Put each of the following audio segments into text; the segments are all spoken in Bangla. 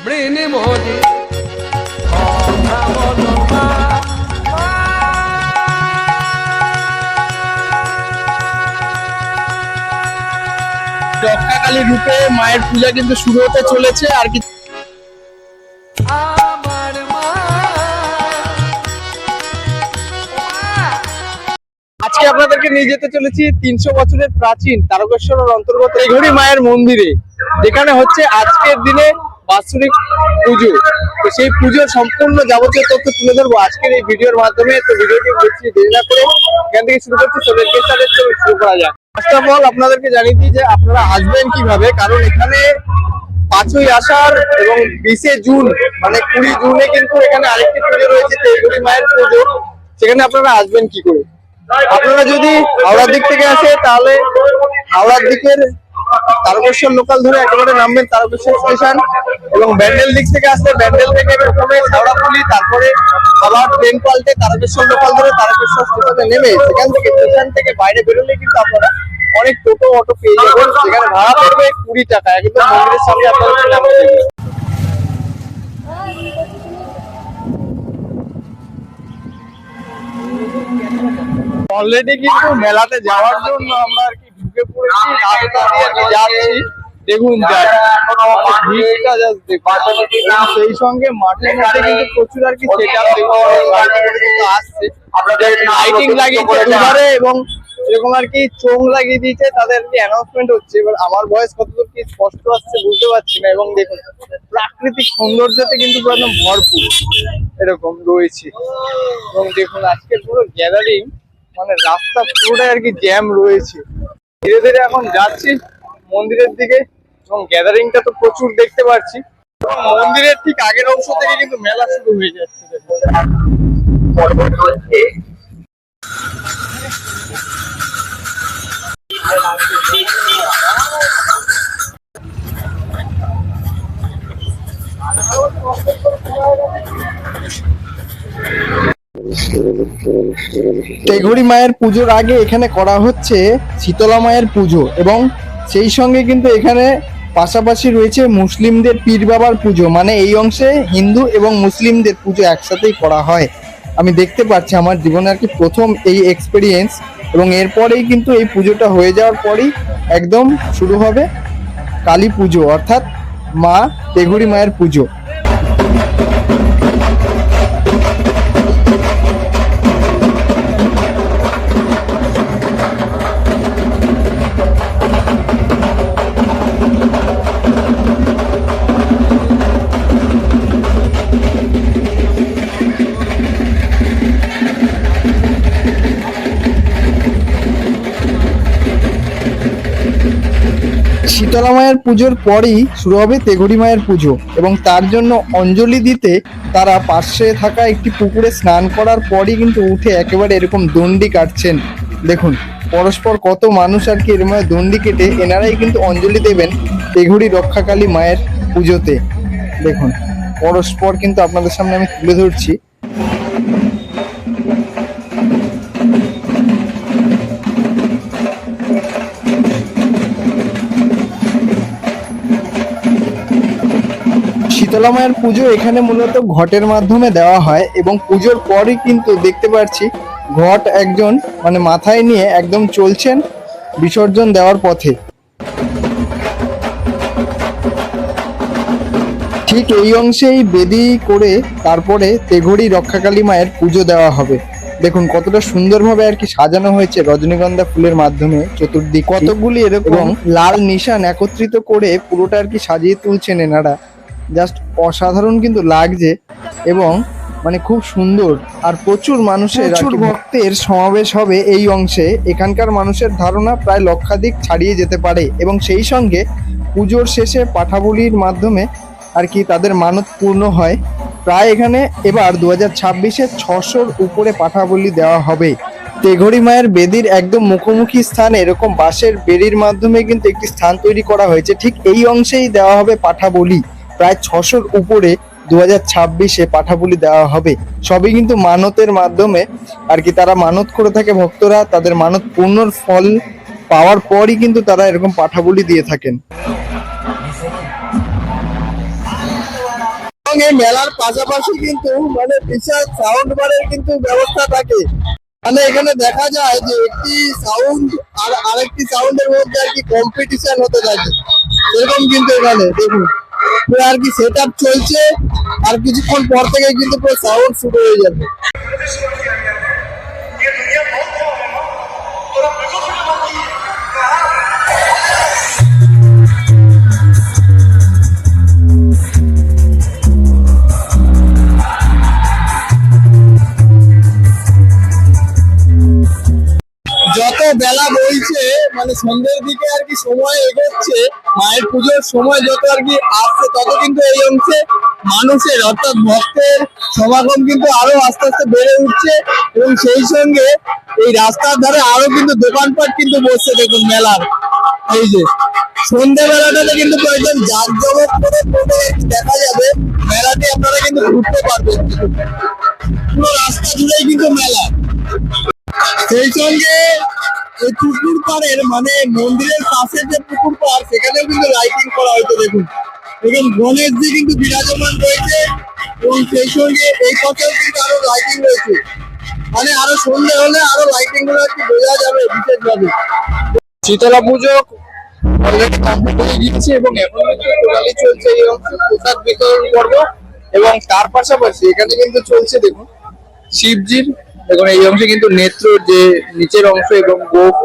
রক্ষাকালী রূপে মায়ের পূজা কিন্তু শুরু হতে চলেছে আর কি। আজকে আপনাদেরকে নিয়ে যেতে চলেছি 300 বছরের প্রাচীন তারকেশ্বরের অন্তর্গত তেঘড়ি মায়ের মন্দিরে, যেখানে হচ্ছে আজকের দিনে বাৎসরিক পুজো। তো সেই পুজোর সম্পূর্ণ যাবতীয় তথ্য তুলে ধরবো আজকের এই ভিডিওর মাধ্যমে। তো ভিডিওটি বেশি দেরি না করে এখান থেকে শুরু করছি, শুরু করা যাক। ফার্স্ট অফ অল আপনাদেরকে জানিয়ে দিই যে আপনারা আসবেন কিভাবে, কারণ এখানে 5ই আষাঢ় এবং 20শে জুন মানে 20 জুনে কিন্তু এখানে আরেকটি পুজো রয়েছে তেঘড়ি মায়ের পুজো। সেখানে আপনারা আসবেন কি করে? আপনারা যদি হাওড়ার দিক থেকে আসে তাহলে হাওড়ার দিকের তারকেশ্বর লোকাল ধরে একেবারে নামবেন তারকেশ্বর স্টেশন, এবং ব্যান্ডেল দিক থেকে আসলে ব্যান্ডেল থেকে প্রথমে হাওড়াপুলি, তারপরে আবার ট্রেন পাল্টে তারকেশ্বর লোকাল ধরে তারকেশ্বর স্টেশনে নেমে সেখান থেকে স্টেশন থেকে বাইরে বেরোলে কিন্তু আপনারা অনেক টোটো অটো পেয়ে যাবেন। সেখানে ভাড়া পড়বে 20 টাকা, একদম মন্দিরের সামনে আপনারা নামে দেবেন। অলরেডি কিন্তু মেলাতে যাওয়ার জন্য আমরা আর কি ঢুকে পড়েছি, রাস্তা দিয়ে আর কি যাচ্ছি। দেখুন ভিড়টা জাস্ট দেখুন, সেই সঙ্গে মাঠের মধ্যে কিন্তু প্রচুর আর কি সেটআপ আসছে, লাইটিং লাগিয়েছে দুধারে এবং এরকম আর কি চোখ লাগিয়ে দিয়েছে, তাদের কি অ্যানাউন্সমেন্ট হচ্ছে। এবার আমার ভয়েস কতদূর কি স্পষ্ট আসছে বুঝতে পারছি না। এবং দেখুন প্রাকৃতিক সৌন্দর্যতে কিন্তু একদম ভরপুর এরকম রয়েছে। এবং দেখুন আজকের পুরো গ্যাদারিং মানে রাস্তা পুরোটাই আর কি জ্যাম রয়েছে। ধীরে ধীরে এখন যাচ্ছি মন্দিরের দিকে এবং গ্যাদারিংটা তো প্রচুর দেখতে পাচ্ছি। মন্দিরের ঠিক আগের অংশ থেকে কিন্তু মেলা শুরু হয়ে যাচ্ছে। তেঘড়ি মায়ের পুজোর আগে এখানে করা হচ্ছে শীতলা মায়ের পুজো, এবং সেই সঙ্গে কিন্তু এখানে পাশাপাশি রয়েছে মুসলিমদের পীর বাবার পুজো। মানে এই অংশে হিন্দু এবং মুসলিমদের পুজো একসাথেই করা হয়। আমি দেখতে পাচ্ছি আমার জীবনে আর কি প্রথম এই এক্সপিরিয়েন্স, এবং এরপরেই কিন্তু এই পুজোটা হয়ে যাওয়ার পরেই একদম শুরু হবে কালী পুজো, অর্থাৎ মা তেঘড়ি মায়ের পুজো। শীতলা মায়ের পুজোর পরেই শুরু হবে তেঘড়ি মায়ের পুজো, এবং তার জন্য অঞ্জলি দিতে তারা পাশে থাকা একটি পুকুরে স্নান করার পরই কিন্তু উঠে একেবারে এরকম দণ্ডি কাটছেন। দেখুন পরস্পর কত মানুষ আর কি এরকম দণ্ডি কেটে এনারাই কিন্তু অঞ্জলি দেবেন তেঘড়ি রক্ষাকালী মায়ের পুজোতে। দেখুন পরস্পর কিন্তু আপনাদের সামনে আমি তুলে ধরছি। শীতলা মায়ের পুজো এখানে মূলত ঘটের মাধ্যমে দেওয়া হয়, এবং পুজোর পরই কিন্তু দেখতে পাচ্ছি ঘট একজন মানে মাথায় নিয়ে একদম চলছেন বিসর্জন দেওয়ার পথে। ঠিক এই অংশেই বেদি করে তারপরে তেঘড়ি রক্ষাকালী মায়ের পুজো দেওয়া হবে। দেখুন কতটা সুন্দরভাবে আর কি সাজানো হয়েছে রজনীগন্ধা ফুলের মাধ্যমে চতুর্দিক, কতগুলি এরকম লাল নিশান একত্রিত করে পুরোটা আর কি সাজিয়ে তুলছেন এনারা। জাস্ট অসাধারণ কিন্তু লাগছে এবং মানে খুব সুন্দর। আর প্রচুর মানুষের ভক্তের সমাবেশ হবে এই অংশে। এখানকার মানুষের ধারণা প্রায় লক্ষাধিক ছাড়িয়ে যেতে পারে, এবং সেই সঙ্গে পুজোর শেষে পাঠাবলির মাধ্যমে আর কি তাদের মানত পূর্ণ হয়। প্রায় এখানে এবার 2026-এ 600-র উপরে পাঠাবলি দেওয়া হবে। তেঘড়ি মায়ের বেদির একদম মুখোমুখি স্থানে এরকম বাঁশের বেড়ির মাধ্যমে কিন্তু একটি স্থান তৈরি করা হয়েছে। ঠিক এই অংশেই দেওয়া হবে পাঠাবলি। প্রায় 600-র উপরে 2026-এ পাঠাবলি দেওয়া হবে। সবই কিন্তু মানতের মাধ্যমে আর কি তারা মানত করে থাকে ভক্তরা, তাদের মানত পূর্ণর ফল পাওয়ার পরই কিন্তু তারা এরকম পাঠাবলি দিয়ে থাকেন। এবং এই মেলার পাশাপাশি কিন্তু মানে বিশাল সাউন্ড বারের কিন্তু ব্যবস্থা থাকে। মানে এখানে দেখা যায় যে একটি সাউন্ড আর আরেকটি সাউন্ডের মধ্যে আর কি কম্পিটিশন হতে থাকে, এরকম কিন্তু এখানে দেখুন পুরো আর কি সেট আপ চলছে, আর কিছুক্ষণ পর থেকে কিন্তু পুরো সাউন্ড শুরু হয়ে যাবে। যত বেলা বইছে মানে সন্ধ্যের দিকে আর কি সময় এগোচ্ছে, মায়ের পুজোর সময় যত আর কি আসছে, তত কিন্তু এই অংশে মানুষের অর্থাৎ ভক্তের সমাগম কিন্তু আরো আস্তে আস্তে বেড়ে উঠছে। এবং সেই সঙ্গে এই রাস্তার ধারে আরো কিন্তু দোকানপাট কিন্তু বসছে দেখুন মেলার। এই যে সন্ধ্যেবেলাটাতে কিন্তু একদম জাঁকজমক করে দেখা যাবে মেলাতে, আপনারা কিন্তু ঘুরতে পারবেন। পুরো রাস্তা জুড়েই কিন্তু মেলা। সেই সঙ্গে এই পুকুর পাড়ের মানে মন্দিরের পাশে যে পুকুর পাড়, সেখানেও কিন্তু লাইটিং করা হয়েছে দেখুন। এবং গণেশজি কিন্তু বিরাজমান রয়েছে, এবং সেই সঙ্গে এই পথেও কিন্তু আরো লাইটিং রয়েছে। মানে আরো সন্ধ্যে হলে আরো লাইটিং গুলো একটু বোঝা যাবে বিশেষভাবে। শীতলা পুজো অলরেডি কমপ্লিট হয়ে গিয়েছে এবং এখন টোটালি চলছে এই অংশে প্রসাদ বিতরণ পর্ব। এবং তার পাশাপাশি এখানে কিন্তু চলছে দেখুন শিবজির, দেখুন এই অংশে কিন্তু নেত্র যে নিচের অংশ এবং গোপ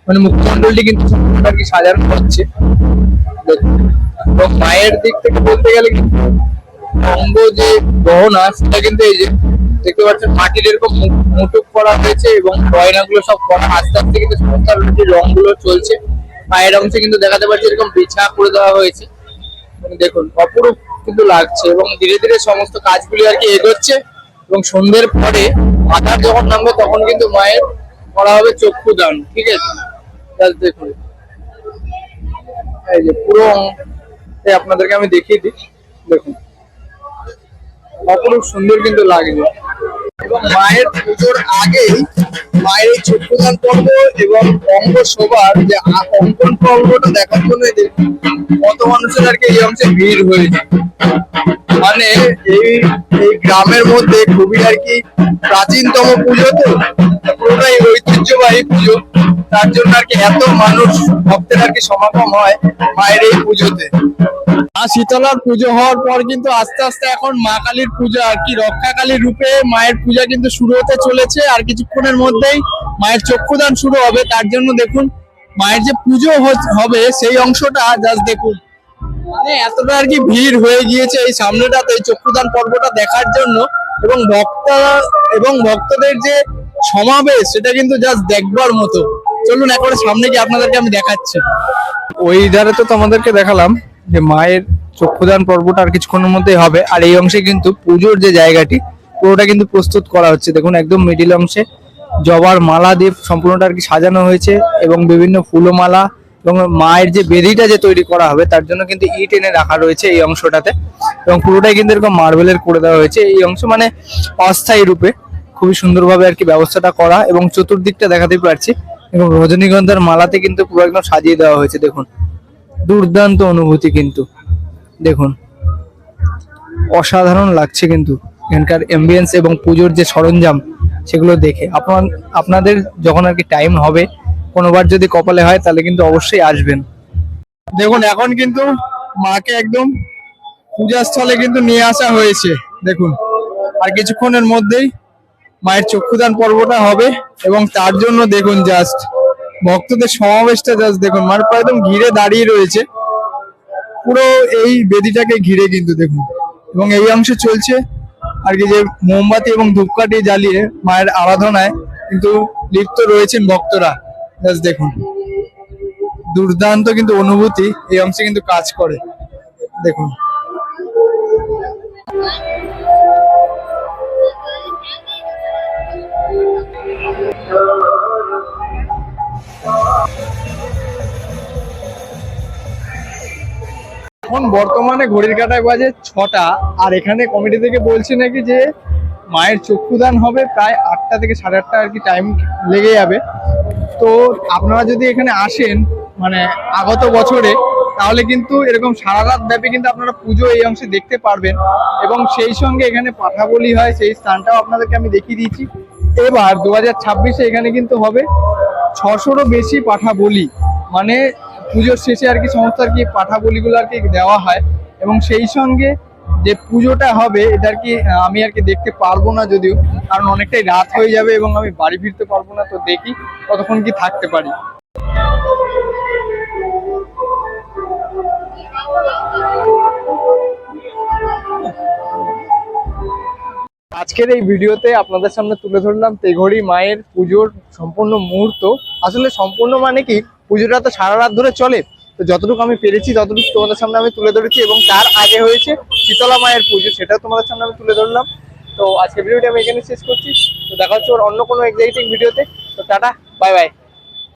মানে মুখমন্ডলটি কিন্তু আর কি সাজানো হচ্ছে দেখুন। এবং মায়ের দিক থেকে বলতে গেলে কিন্তু অঙ্গ যে গহনা সেটা কিন্তু এই যে দেখতে পাচ্ছেন মাটির এরকম মুটুক করা হয়েছে, এবং গয়নাগুলো সব করা আস্তে আস্তে কিন্তু সমস্ত রং গুলো চলছে। পায়ের অংশে কিন্তু দেখাতে পাচ্ছি এরকম বিছা করে দেওয়া হয়েছে, দেখুন অপরূপ কিন্তু লাগছে। এবং ধীরে ধীরে সমস্ত কাজগুলি আর কি এগোচ্ছে, এবং সন্ধ্যের পরে মাথার যখন নামবে তখন কিন্তু মায়ের করা হবে চক্ষুদান। ঠিক আছে, দেখুন এই যে পুরো আপনাদেরকে আমি দেখিয়ে দিই, দেখুন অপরূপ সুন্দর কিন্তু লাগবে। এবং মায়ের পুজোর আগেই মায়ের এই চক্ষুদান পর্ব এবং অঙ্গ শোভার যে অঙ্কন পর্বটা দেখার জন্য দেখুন কত মানুষের আর কি এই অংশে ভিড় হয়েছে। মানে এই গ্রামের মধ্যে খুবই আর কি প্রাচীনতম পুজো, তো পুরোটাই ঐতিহ্যবাহী পুজো, তার জন্য আর কি এত মানুষ ভক্তের আর কি সমাগম হয় মায়ের এই পুজোতে। মা শীতলার পুজো হওয়ার পর কিন্তু আস্তে আস্তে এখন মা কালীর পূজা আর কি রক্ষা কালীর রূপে মায়ের পূজা কিন্তু শুরু হতে চলেছে। আর কিছুক্ষণের মধ্যেই মায়ের চক্ষুদান শুরু হবে, তার জন্য দেখুন মায়ের যে পুজো হবে সেই অংশটা জাস্ট দেখুন, মানে এতটা আর কি ভিড় হয়ে গিয়েছে এই সামনেটাতে এই চক্ষুদান পর্বটা দেখার জন্য। এবং ভক্তদের যে সমাবেশ সেটা কিন্তু জাস্ট দেখবার মতো। চলুন একবারে সামনে গিয়ে আপনাদেরকে আমি দেখাচ্ছি। ওই ধারে তো তোমাদেরকে দেখালাম যে মায়ের চক্ষুদান পর্বটা আর কিছুক্ষণের মধ্যেই হবে, আর এই অংশে কিন্তু পুজোর যে জায়গাটি পুরোটা কিন্তু প্রস্তুত করা হচ্ছে। দেখুন একদম মিডিল অংশে জবার মালা দিয়ে সম্পূর্ণটা আর কি সাজানো হয়েছে, এবং বিভিন্ন ফুলমালা এবং মায়ের যে বেদিটা যে তৈরি করা হবে তার জন্য কিন্তু ইট এনে রাখা রয়েছে এই অংশটাতে। এবং পুরোটাই কিন্তু এরকম মার্বেলের করে দেওয়া হয়েছে এই অংশ, মানে অস্থায়ী রূপে খুবই সুন্দরভাবে আর কি ব্যবস্থাটা করা। এবং চতুর্দিকটা দেখাতেই পারছি এবং রজনীগন্ধার মালাতে কিন্তু পুরো একদম সাজিয়ে দেওয়া হয়েছে। দেখুন দুর্দান্ত অনুভূতি কিন্তু, দেখুন অসাধারণ লাগছে কিন্তু এখানকার এমবিয়েন্স এবং পুজোর যে সরঞ্জাম সেগুলো দেখে। আপনাদের যখন আর কি টাইম হবে, কোনোবার যদি কপালে হয় তাহলে কিন্তু অবশ্যই আসবেন। দেখুন এখন কিন্তু মাকে একদম পূজাস্থলে কিন্তু নিয়ে আসা হয়েছে দেখুন, আর কিছুক্ষণের মধ্যেই মায়ের চক্ষুদান পর্বটা হবে। এবং তার জন্য দেখুন জাস্ট ভক্তদের সমাবেশটা জাস্ট দেখুন, মানে প্রায় একদম ঘিরে দাঁড়িয়ে রয়েছে পুরো এই বেদিটাকে ঘিরে কিন্তু দেখুন। এবং এই অংশে চলছে আর কি যে মোমবাতি এবং ধূপকাঠি জ্বালিয়ে মায়ের আরাধনায় কিন্তু লিপ্ত রয়েছেন ভক্তরা। জাস্ট দেখুন দুর্দান্ত কিন্তু অনুভূতি এই অংশে কিন্তু কাজ করে দেখুন। এখন বর্তমানে ঘড়ির কাঁটায় বাজে 6টা, আর এখানে কমিটি থেকে বলছে নাকি যে মায়ের চক্ষুদান হবে প্রায় 8টা থেকে 8:30 আর কি টাইম লেগে যাবে। তো আপনারা যদি এখানে আসেন মানে আগত বছরে, তাহলে কিন্তু এরকম সারা রাত ব্যাপী কিন্তু আপনারা পুজো এই অংশে দেখতে পারবেন। এবং সেই সঙ্গে এখানে পাঠা বলি হয়, সেই স্থানটাও আপনাদেরকে আমি দেখিয়ে দিয়েছি। এবার 2026-এ এখানে কিন্তু হবে 600-রও বেশি পাঠা বলি, মানে পুজোর শেষে আর কি সমস্ত আর কি পাঠা বলিগুলো আর কি দেওয়া হয়। এবং সেই সঙ্গে যে পুজোটা হবে এটা আর কি আমি আর কি দেখতে পারবো না যদিও, কারণ অনেকটাই রাত হয়ে যাবে এবং আমি বাড়ি ফিরতে পারবো না। তো দেখি কতক্ষণ কি থাকতে পারি। আজকের এই ভিডিওতে আপনাদের সামনে তুলে ধরলাম তেঘড়ি মায়ের পুজোর সম্পূর্ণ মুহূর্ত। আসলে সম্পূর্ণ মানে কি, পুজোটা তো সারা রাত ধরে চলে, তো যতটুকু আমি পেরেছি ততটুকু তোমাদের সামনে আমি তুলে ধরেছি। এবং তার আগে হয়েছে শীতলা মায়ের পুজো, সেটাও তোমাদের সামনে আমি তুলে ধরলাম। তো আজকের ভিডিওটি আমি এখানে শেষ করছি। তো দেখা হচ্ছে ওর অন্য কোনো এক্সাইটিং ভিডিওতে। তো টাটা, বাই বাই।